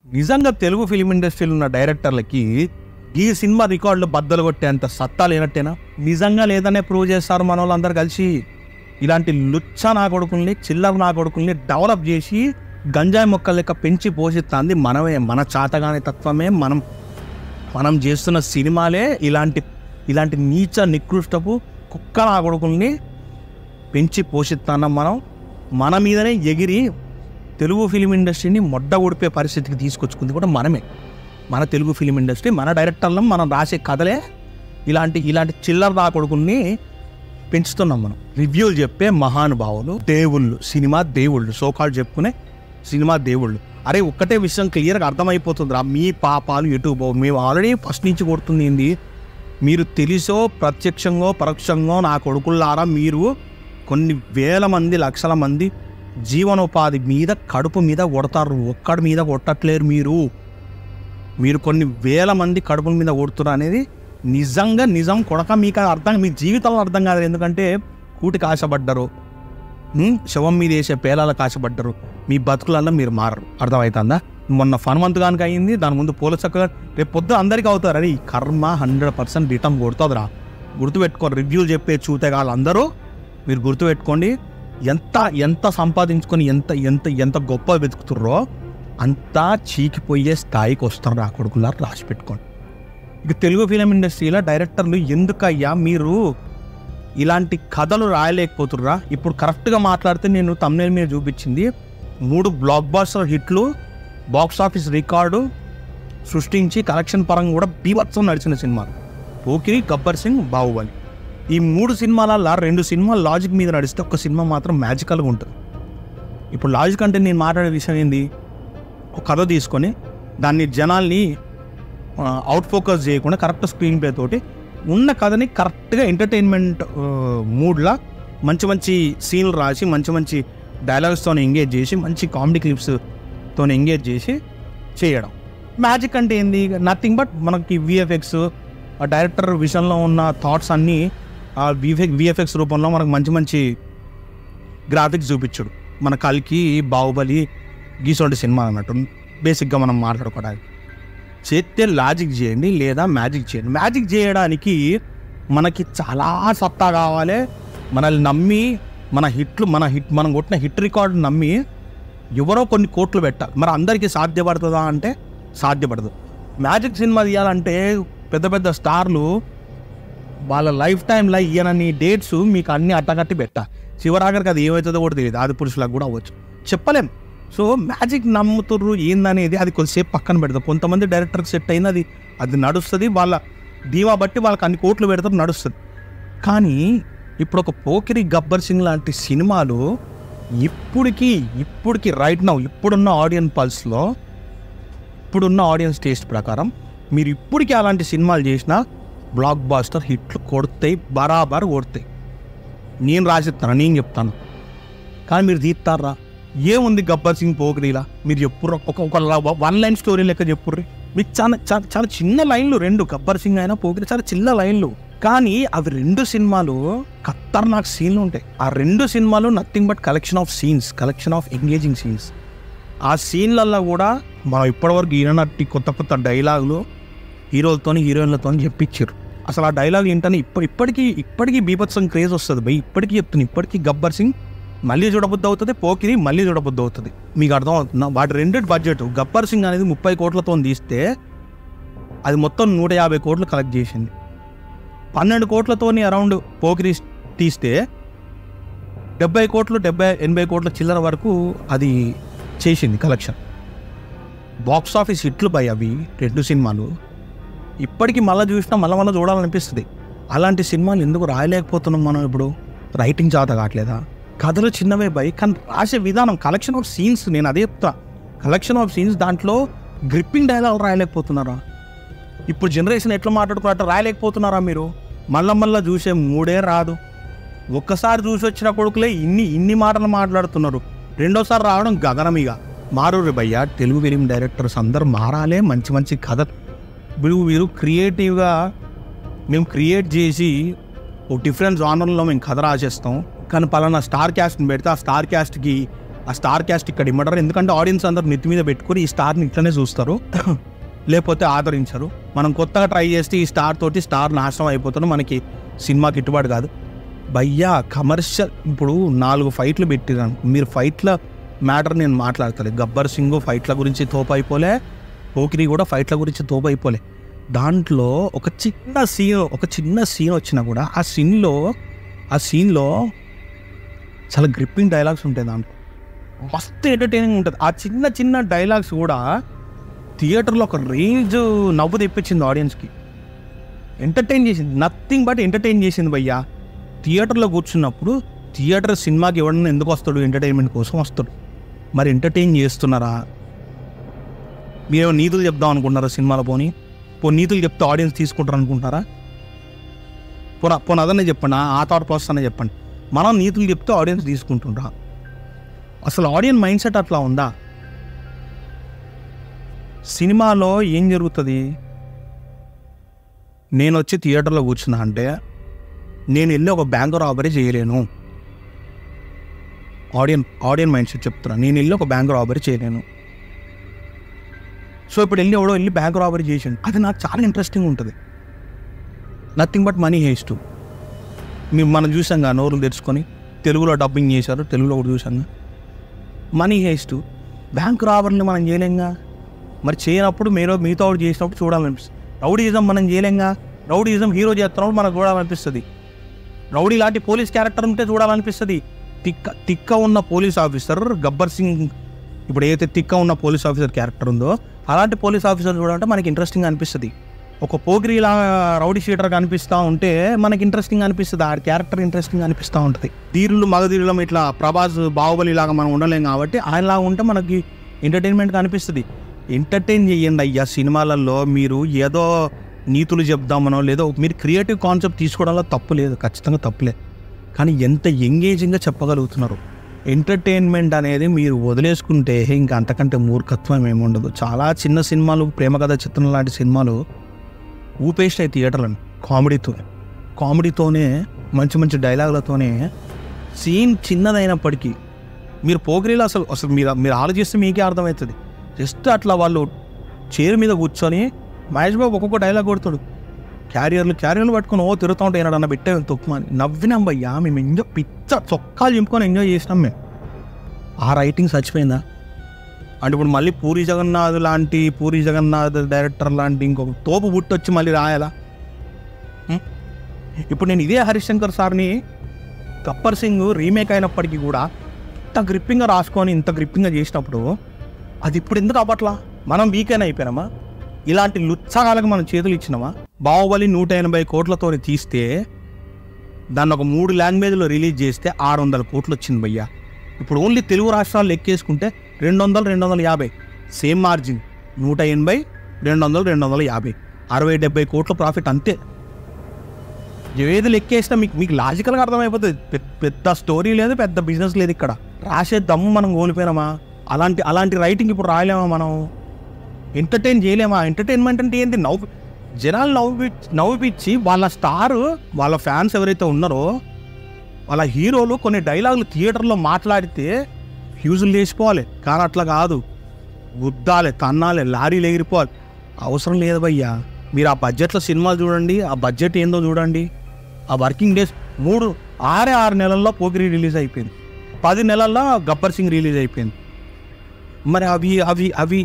నిజంగా తెలుగు ఫిలిం ఇండస్ట్రీలో ఉన్న డైరెక్టర్లకి ఈ సినిమా రికార్డులు బద్దలు కొట్టేంత సత్తా లేనట్టేనా? నిజంగా లేదనే ప్రూవ్ చేస్తారు మన వాళ్ళందరూ కలిసి. ఇలాంటి లుచ్చ నా కొడుకుల్ని, చిల్లర నా కొడుకుల్ని డెవలప్ చేసి గంజాయి మొక్కల లెక్క పెంచి పోషిస్తుంది మనమే. మన చాతగాని తత్వమే, మనం చేస్తున్న సినిమాలే ఇలాంటి నీచ నికృష్టపు కుక్క నా కొడుకుల్ని పెంచి పోషిస్తున్నాం మనం. మన మీదనే ఎగిరి తెలుగు ఫిలిం ఇండస్ట్రీని మొడ్డ ఉడిపే పరిస్థితికి తీసుకొచ్చుకుంది కూడా మనమే. మన తెలుగు ఫిలిం ఇండస్ట్రీ, మన డైరెక్టర్లను, మనం రాసే కథలే ఇలాంటి చిల్లర రాకొడుకుని పెంచుతున్నాం మనం. రివ్యూలు చెప్పే మహానుభావులు, దేవుళ్ళు, సినిమా దేవుళ్ళు, సోకాళ్ళు చెప్పుకునే సినిమా దేవుళ్ళు. అరే ఒక్కటే విషయం క్లియర్గా అర్థమైపోతుంది రా, మీ పాపాలు ఎటు పోవు. మేము ఆల్రెడీ ఫస్ట్ నుంచి కొడుతుంది ఏంది, మీరు తెలుసో ప్రత్యక్షంగా పరోక్షంగా నా కొడుకుల్లారా మీరు కొన్ని వేల మంది, లక్షల మంది జీవనోపాధి మీద, కడుపు మీద కొడతారు. ఒక్కడి మీద కొట్టట్లేరు మీరు కొన్ని వేల మంది కడుపుల మీద కొడుతున్నారు అనేది నిజంగా నిజం కొడక. మీకు అర్థం, మీ జీవితంలో అర్థం కాదు. ఎందుకంటే కూటికి ఆశపడ్డరు, శవం మీద వేసే పేలాలకు ఆశపడ్డరు. మీ బతుకులలో మీరు మారరు. అర్థమవుతుందా? మొన్న ఫన్మంత్ కనుక అయింది, దాని ముందు పోలచక్కగా రేపు పొద్దు అందరికీ అవుతారు. అది కర్మ 100% రిటర్న్ కొడుతుందిరా. గుర్తుపెట్టుకోండి. రివ్యూలు చెప్పే చూతేగాళ్ళు అందరూ మీరు గుర్తుపెట్టుకోండి. ఎంత సంపాదించుకొని ఎంత గొప్ప వెతుకుతుర్రో అంతా చీకిపోయే స్థాయికి వస్తారు రా కొడుకులారు. రాసి పెట్టుకోండి. ఇక తెలుగు ఫిలిం ఇండస్ట్రీలో డైరెక్టర్లు ఎందుకయ్యా మీరు ఇలాంటి కథలు రాయలేకపోతుర్రా? ఇప్పుడు కరెక్ట్గా మాట్లాడితే నేను తమ్నేల్ మీద చూపించింది 3 బ్లాక్ బస్టర్ హిట్లు, బాక్స్ ఆఫీస్ రికార్డు సృష్టించి కలెక్షన్ పరంగా కూడా బీభత్సం నడిచిన సినిమాలు పోకిరి, గబ్బర్ సింగ్, బాహుబలి. ఈ 3 సినిమాలలో 2 సినిమాలు లాజిక్ మీద నడిస్తే ఒక సినిమా మాత్రం మ్యాజికల్గా ఉంటుంది. ఇప్పుడు లాజిక్ అంటే నేను మాట్లాడే విషయం ఏంది, ఒక కథ తీసుకొని దాన్ని జనాల్ని అవుట్ ఫోకస్ చేయకుండా కరెక్ట్ స్క్రీన్ ప్లే తోటి ఉన్న కథని కరెక్ట్గా ఎంటర్టైన్మెంట్ మూడ్లా మంచి సీన్లు రాసి మంచి డైలాగ్స్తో ఎంగేజ్ చేసి మంచి కామెడీ క్లిప్స్తో ఎంగేజ్ చేసి చేయడం. మ్యాజిక్ అంటే ఏంది, నథింగ్ బట్ మనకి విఎఫ్ఎక్స్, డైరెక్టర్ విజన్లో ఉన్న థాట్స్ అన్నీ ఆ విఎఫ్ఎక్స్ రూపంలో మనకు మంచి గ్రాఫిక్స్ చూపించడు. మన కల్కి, బాహుబలి గీసోటి సినిమా అన్నట్టు బేసిక్గా మనం మాట్లాడుకోవడానికి. చేస్తే లాజిక్ చేయండి లేదా మ్యాజిక్ చేయండి. మ్యాజిక్ చేయడానికి మనకి చాలా సత్తా కావాలి. మనల్ని నమ్మి మనం కొట్టిన హిట్ రికార్డు నమ్మి ఎవరో కొన్ని కోట్లు పెట్టాలి. మరి అందరికీ సాధ్యపడుతుందా అంటే సాధ్యపడదు. మ్యాజిక్ సినిమా తీయాలంటే పెద్ద స్టార్లు వాళ్ళ లైఫ్ టైంలో ఇయ్యనని డేట్స్ మీకు అన్నీ అట్టగట్టి పెట్టాలి. చివరాఖరికి అది ఏమవుతుందో కూడా తెలియదు. ఆది పురుషులకు కూడా అవ్వచ్చు, చెప్పలేం. సో మ్యాజిక్ నమ్ముతుర్రు ఏందనేది అది కొద్దిసేపు పక్కన పెడతారు. కొంతమంది డైరెక్టర్కి సెట్ అయింది, అది నడుస్తుంది. వాళ్ళ దీవా బట్టి వాళ్ళకి అన్ని కోట్లు పెడతారు, నడుస్తుంది. కానీ ఇప్పుడు ఒక పోకిరి, గబ్బర్ సింగ్ లాంటి సినిమాలు ఇప్పటికి రైట్ నౌ ఇప్పుడున్న ఆడియన్స్ పల్స్లో, ఇప్పుడున్న ఆడియన్స్ టేస్ట్ ప్రకారం మీరు ఇప్పటికీ అలాంటి సినిమాలు చేసినా బ్లాక్ బాస్టర్ హిట్లు కొడతాయి, బరాబర్ కొడతాయి. నేను రాసిస్తాను, నేను చెప్తాను. కానీ మీరు తీస్తారా? ఏముంది గబ్బర్ సింగ్ పోకిరీలా? మీరు చెప్పుర్రు ఒక 1 లైన్ స్టోరీ లెక్క చెప్పుర్రి. మీకు చాలా చిన్న లైన్లు 2, గబ్బర్ సింగ్ అయినా పోకిరి చాలా చిన్న లైన్లు. కానీ అవి 2 సినిమాలు ఖతర్నాక్ సీన్లు ఉంటాయి. ఆ 2 సినిమాలు nothing but collection of engaging scenes. ఆ సీన్లలో కూడా మనం ఇప్పటివరకు ఈయనట్టి కొత్త డైలాగులు హీరోలతో హీరోయిన్లతో చెప్పించారు. అసలు ఆ డైలాగ్ ఏంటని ఇప్పటికీ బీభత్సం క్రేజ్ వస్తుంది భయ్. ఇప్పటికీ చెప్తుంది. ఇప్పటికీ గబ్బర్ సింగ్ మళ్ళీ చూడబుద్ధి అవుతుంది, పోకిరి మళ్ళీ చూడబుద్ధి అవుతుంది. మీకు అర్థం అవుతుందా? వాటి 2 బడ్జెట్. గబ్బర్ సింగ్ అనేది 30 కోట్లతో తీస్తే అది మొత్తం 150 కోట్లు కలెక్ట్ చేసింది. 12 కోట్లతో అరౌండ్ పోకిరి తీస్తే 70 కోట్లు 80 కోట్ల చిల్లర వరకు అది చేసింది కలెక్షన్. బాక్స్ ఆఫీస్ హిట్లు పై అవి 2 సినిమాలు. ఇప్పటికీ మళ్ళీ చూసినా మళ్ళీ చూడాలనిపిస్తుంది. అలాంటి సినిమాలు ఎందుకు రాయలేకపోతున్నాం మనం? ఇప్పుడు రైటింగ్ చేత కావట్లేదా? కథలు చిన్నవే బై, కానీ రాసే విధానం, కలెక్షన్ ఆఫ్ సీన్స్, నేను అదే చెప్తా. కలెక్షన్ ఆఫ్ సీన్స్, దాంట్లో గ్రిప్పింగ్ డైలాగ్ రాయలేకపోతున్నారా? ఇప్పుడు జనరేషన్ ఎట్లా మాట్లాడుకున్నట్టు రాయలేకపోతున్నారా మీరు? మళ్ళా చూసే మూడే రాదు. ఒక్కసారి చూసి వచ్చిన కొడుకులే ఇన్ని మాటలు మాట్లాడుతున్నారు. రెండోసారి రావడం గగనమిగ. మారూరి భయ్య, తెలుగు ఫిలిం డైరెక్టర్స్ అందరూ మారాలే. మంచి కథ మీరు క్రియేటివ్గా మేము క్రియేట్ చేసి ఒక డిఫరెంట్ జానర్లో మేము కథ రాసేస్తాం. కానీ పలానా స్టార్ క్యాస్ట్ని పెడితే ఆ స్టార్ క్యాస్ట్కి ఆ స్టార్ క్యాస్ట్ ఇక్కడ ఇమ్మటారు. ఎందుకంటే ఆడియన్స్ అందరు నెత్తి మీద పెట్టుకుని ఈ స్టార్ని ఇట్లనే చూస్తారు, లేకపోతే ఆదరించరు. మనం కొత్తగా ట్రై చేస్తే ఈ స్టార్ తోటి స్టార్ నాశనం అయిపోతాను, మనకి సినిమాకి గిట్టుబాటు కాదు భయ్యా. కమర్షియల్ ఇప్పుడు 4 ఫైట్లు పెట్టిరాను, మీరు ఫైట్ల మ్యాటర్ నేను మాట్లాడతాను. గబ్బర్ సింగ్ ఫైట్ల గురించి తోపైపోలే, పోకిరి కూడా ఫైట్ల గురించి తోపైపోలే. దాంట్లో ఒక చిన్న సీన్ వచ్చినా కూడా ఆ సీన్లో చాలా గ్రిప్పింగ్ డైలాగ్స్ ఉంటాయి. దాంట్లో మస్తు ఎంటర్టైనింగ్ ఉంటుంది. ఆ చిన్న డైలాగ్స్ కూడా థియేటర్లో ఒక రేంజ్ నవ్వు తెప్పించింది, ఆడియన్స్కి ఎంటర్టైన్ చేసింది. నథింగ్ బట్ ఎంటర్టైన్ చేసింది భయ్యా. థియేటర్లో కూర్చున్నప్పుడు థియేటర్ సినిమాకి ఎవడన్నా ఎందుకు వస్తాడు? ఎంటర్టైన్మెంట్ కోసం వస్తాడు. మరి ఎంటర్టైన్ చేస్తున్నారా? మీరేమో నీతులు చెప్దాం అనుకుంటున్నారా సినిమాలో? నీతులు చెప్తే ఆడియన్స్ తీసుకుంటారు అనుకుంటున్నారా? అదనే చెప్పండి, ఆ థాట్ ప్రాసెస్ అనే చెప్పండి. మనం నీతులు చెప్తే ఆడియన్స్ తీసుకుంటుండ్రా? అసలు ఆడియన్స్ మైండ్ సెట్ అట్లా ఉందా? సినిమాలో ఏం జరుగుతుంది? నేను వచ్చి థియేటర్లో కూర్చున్నా అంటే నేను వెళ్ళి ఒక బ్యాంక్ రాబరీ చేయలేను. ఆడియన్ మైండ్ సెట్ చెప్తున్నా, నేను వెళ్ళి ఒక బ్యాంక్ రాబరీ చేయలేను. సో ఇప్పుడు వెళ్ళి బ్యాంక్ రాబరీ చేసాను, అది నాకు చాలా ఇంట్రెస్టింగ్ ఉంటుంది. Nothing but money heist. మనం చూసాంగా, నోరులు తెరుచుకొని తెలుగులో డబ్బింగ్ చేశారు, తెలుగులో కూడా చూసాంగా. మనీ హేస్ట్, బ్యాంక్ రాబరీని మనం చేయలేంగా. మరి చేయనప్పుడు మీతో ఒకటి చేసినప్పుడు చూడాలనిపిస్తుంది. రౌడీయిజం మనం చేయలేంగా. రౌడీయిజం హీరో చేస్తున్నప్పుడు మనకు చూడాలనిపిస్తుంది. రౌడీ లాంటి పోలీస్ క్యారెక్టర్ ఉంటే చూడాలనిపిస్తుంది. తిక్క ఉన్న పోలీస్ ఆఫీసర్ గబ్బర్ సింగ్, ఇప్పుడు ఏదైతే తిక్క ఉన్న పోలీస్ ఆఫీసర్ క్యారెక్టర్ ఉందో అలాంటి పోలీస్ ఆఫీసర్ చూడాలంటే మనకి ఇంట్రెస్టింగ్ అనిపిస్తుంది. ఒక పోగిరిలా రౌడీ షీటర్గా అనిపిస్తూ ఉంటే మనకి ఇంట్రెస్టింగ్ అనిపిస్తుంది. ఆ క్యారెక్టర్ ఇంట్రెస్టింగ్ అనిపిస్తూ ఉంటుంది. ధీరులు మగధీరులం ఇట్లా ప్రభాస్ బాహుబలి లాగా మనం ఉండలేం కాబట్టి ఆయనలాగా ఉంటే మనకి ఎంటర్టైన్మెంట్గా అనిపిస్తుంది. ఎంటర్టైన్ చేయండి అయ్యా. సినిమాలలో మీరు ఏదో నీతులు చెప్దామనో లేదో మీరు క్రియేటివ్ కాన్సెప్ట్ తీసుకోవడంలో తప్పు లేదు, ఖచ్చితంగా తప్పులేదు. కానీ ఎంత ఎంగేజింగ్గా చెప్పగలుగుతున్నారు. ఎంటర్టైన్మెంట్ అనేది మీరు వదిలేసుకుంటే ఇంకా అంతకంటే మూర్ఖత్వం ఏముండదు. చాలా చిన్న సినిమాలు, ప్రేమ కథ చిత్రం లాంటి సినిమాలు ఊపేస్తాయి థియేటర్లను కామెడీతోనే మంచి డైలాగులతోనే. సీన్ చిన్నదైనప్పటికీ మీరు పోగిరిలో అసలు మీరు ఆలోచిస్తే మీకే అర్థమవుతుంది. జస్ట్ అట్లా వాళ్ళు చైర్ మీద కూర్చొని మహేష్ బాబు ఒక్కొక్క డైలాగ్ కొడతాడు, క్యారియర్లు పట్టుకొని తిరుగుతూ ఉంటే ఏనాడన్నా పెట్టే తొక్కుమని నవ్వినాం భయ్యా. మేము ఎంజాయ్ పిచ్చ చొక్కాలు చింపుకొని ఎంజాయ్ చేసినాం మేము. ఆ రైటింగ్ చచ్చిపోయిందా అంటే ఇప్పుడు మళ్ళీ పూరి జగన్నాథ్ డైరెక్టర్ లాంటి ఇంకొక తోపు పుట్టొచ్చి మళ్ళీ రాయాలా? ఇప్పుడు నేను ఇదే హరిశంకర్ సార్ని గబ్బర్ సింగ్ రీమేక్ అయినప్పటికీ కూడా ఇంత గ్రిప్పింగ్గా రాసుకొని ఇంత గ్రిప్పింగ్గా చేసినప్పుడు అది ఇప్పుడు ఎందుకు అవ్వట్లా? మనం వీకెన్ అయిపోయినామా? ఇలాంటి లుత్సాగాలకు మనం చేతులు ఇచ్చినామా? బాహుబలి 180 కోట్లతో తీస్తే దాన్ని ఒక 3 లాంగ్వేజ్లో రిలీజ్ చేస్తే 600 కోట్లు వచ్చింది భయ్యా. ఇప్పుడు ఓన్లీ తెలుగు రాష్ట్రాలు ఎక్కేసుకుంటే 200-250 సేమ్ మార్జిన్. 180, 200-250 60-70 కోట్ల ప్రాఫిట్ అంతే. ఏది లెక్కేసినా మీకు లాజికల్గా అర్థమైపోతుంది. పెద్ద స్టోరీ లేదు, పెద్ద బిజినెస్ లేదు. ఇక్కడ రాసే దమ్ము మనం కోల్పోయినామా? అలాంటి రైటింగ్ ఇప్పుడు రాయలేమా? మనం ఎంటర్టైన్ చేయలేమా? ఎంటర్టైన్మెంట్ అంటే ఏంటి? జనాలు నవ్విపించి వాళ్ళ స్టార్, వాళ్ళ ఫ్యాన్స్ ఎవరైతే ఉన్నారో వాళ్ళ హీరోలు కొన్ని డైలాగులు థియేటర్లో మాట్లాడితే ఫ్యూజులు లేచిపోవాలి. కానీ అట్లా కాదు, గుద్దాలి, తన్నాలి, లారీలు ఎగిరిపోవాలి. అవసరం లేదు భయ్యా. మీరు ఆ బడ్జెట్లో సినిమాలు చూడండి, ఆ బడ్జెట్ ఏందో చూడండి. ఆ వర్కింగ్ డేస్ 6 నెలల్లో పోకిరి రిలీజ్ అయిపోయింది, 10 నెలల్లో గబ్బర్ సింగ్ రిలీజ్ అయిపోయింది. మరి అవి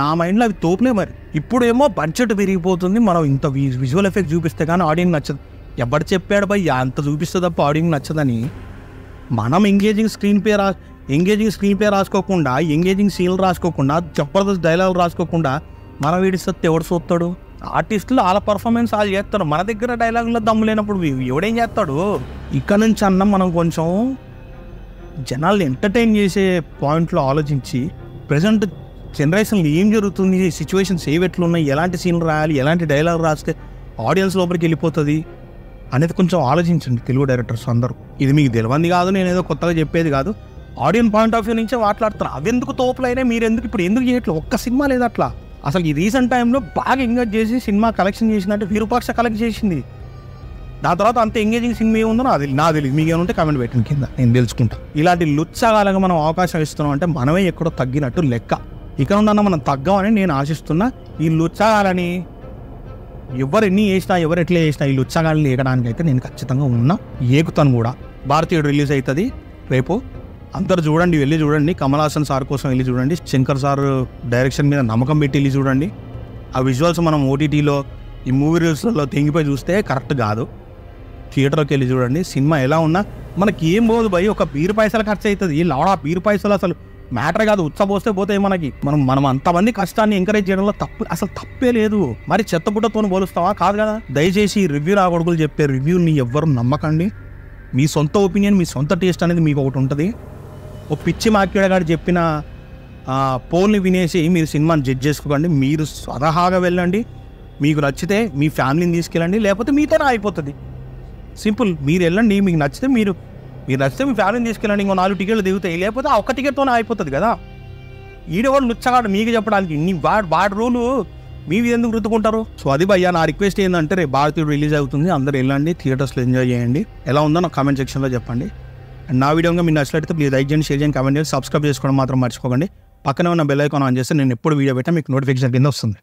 నా మైండ్లో అవి తోపులే. మరి ఇప్పుడేమో బడ్జెట్ పెరిగిపోతుంది, మనం ఇంత విజువల్ ఎఫెక్ట్ చూపిస్తే కానీ ఆడియన్స్ నచ్చదు. ఎవరు చెప్పాడు భయ్యా అంత చూపిస్తే తప్ప ఆడియన్స్ నచ్చదని? మనం ఎంగేజింగ్ స్క్రీన్ పే రాసుకోకుండా, ఎంగేజింగ్ సీన్లు రాసుకోకుండా, జబర్దస్త్ డైలాగ్ రాసుకోకుండా మనం వీడిస్తే ఎవడు చూస్తాడు? ఆర్టిస్టులు వాళ్ళ పర్ఫార్మెన్స్ వాళ్ళు చేస్తారు. మన దగ్గర డైలాగుల్లో దమ్ము లేనప్పుడు ఎవడేం చేస్తాడు? ఇక్కడ నుంచి అన్న మనం కొంచెం జనాల్ని ఎంటర్టైన్ చేసే పాయింట్లో ఆలోచించి ప్రజెంట్ జనరేషన్లో ఏం జరుగుతుంది, సిచ్యువేషన్స్ ఎట్లున్నాయి, ఎలాంటి సీన్లు రాయాలి, ఎలాంటి డైలాగ్ రాస్తే ఆడియన్స్ లోపలికి వెళ్ళిపోతుంది అనేది కొంచెం ఆలోచించండి తెలుగు డైరెక్టర్స్ అందరూ. ఇది మీకు తెలియంది కాదు, నేను ఏదో కొత్తగా చెప్పేది కాదు. ఆడియన్స్ పాయింట్ ఆఫ్ వ్యూ నుంచే మాట్లాడుతున్నారు. అవి ఎందుకు తోపులైనా మీరు ఇప్పుడు ఎందుకు చేయట్లేదు? ఒక్క సినిమా లేదు అట్లా. అసలు ఈ రీసెంట్ టైంలో బాగా ఎంగేజ్ చేసి సినిమా కలెక్షన్ చేసినట్టు విరూపాక్ష కలెక్ట్ చేసింది. దాని తర్వాత అంత ఎంగేజింగ్ సినిమా ఏముందో నాకు తెలియదు. మీకు ఏమంటే కామెంట్ పెట్టండి కింద, నేను తెలుసుకుంటా. ఇలాంటి లుచ్చగాలకు మనం అవకాశం ఇస్తున్నాం అంటే మనమే ఎక్కడో తగ్గినట్టు లెక్క. ఇక్కడ ఉన్న మనం తగ్గమని నేను ఆశిస్తున్నా. ఈ లుచ్చగాలని ఎవరు ఎన్ని చేసినా, ఎవరు ఎట్లా చేసినా ఈ లుచ్చగాళ్ళని ఏకడానికి అయితే నేను ఖచ్చితంగా ఉన్నా, ఏకుతాను కూడా. భారతీయుడు రిలీజ్ అవుతుంది రేపు, అందరు చూడండి, వెళ్ళి చూడండి. కమల్ హాసన్ సార్ కోసం వెళ్ళి చూడండి. శంకర్ సార్ డైరెక్షన్ మీద నమ్మకం పెట్టి వెళ్ళి చూడండి. ఆ విజువల్స్ మనం ఓటీటీలో ఈ మూవీ రీల్స్లో తెంగిపోయి చూస్తే కరెక్ట్ కాదు. థియేటర్కి వెళ్ళి చూడండి. సినిమా ఎలా ఉన్నా మనకి ఏం పోదు భయ్, ఒక బీరు పైసలు ఖర్చు అవుతుంది. లాడా బీరు పైసలు అసలు మ్యాటర్ కాదు, ఉచ్చబోస్తే పోతాయి మనకి. మనం అంతమంది కష్టాన్ని ఎంకరేజ్ చేయడంలో అసలు తప్పే లేదు. మరి చెత్తబుట్టతో పోలుస్తావా? కాదు కదా. దయచేసి రివ్యూ రాకూడదు చెప్పే రివ్యూని ఎవ్వరు నమ్మకండి. మీ సొంత ఒపీనియన్, మీ సొంత టేస్ట్ అనేది మీకు ఒకటి ఉంటుంది. ఓ పిచ్చి మాక్యుడగాడు చెప్పిన పోల్ని వినేసి మీరు సినిమాని జడ్జ్ చేసుకోకండి. మీరు స్వతహాగా వెళ్ళండి, మీకు నచ్చితే మీ ఫ్యామిలీని తీసుకెళ్ళండి, లేకపోతే మీతోనే అయిపోతుంది. సింపుల్. మీరు వెళ్ళండి, మీకు నచ్చితే మీరు నచ్చితే మీ ఫ్యామిలీని తీసుకెళ్ళండి. ఇంకో 4 టికెట్లు దిగుతాయి, లేకపోతే ఆ ఒక్క టికెట్తోనే అయిపోతుంది కదా. ఈడవాడు లుచ్చగాడు మీకు చెప్పడానికి వాడి రూలు మీవి ఎందుకు రుద్దుకుంటారు? సో అది భయ్యా, నా రిక్వెస్ట్ ఏంటంటే రేపు భారతీయుడు రిలీజ్ అవుతుంది, అందరూ వెళ్ళండి, థియేటర్స్లో ఎంజాయ్ చేయండి. ఎలా ఉందో నాకు కామెంట్ సెక్షన్లో చెప్పండి. అండ్ నా వీడియోగా మీరు నచ్చినట్లయితే ప్లీజ్ లైక్ చేయండి, షేర్ చేయండి, కామెంట్ చేయండి, సబ్స్క్రైబ్ చేసుకోవడం మాత్రం మర్చిపోకండి. పక్కనే ఉన్న బెల్ ఐకాన్ ఆన్ చేస్తే నేను ఎప్పుడు వీడియో పెట్టా మీకు నోటిఫికేషన్ కింద వస్తుంది.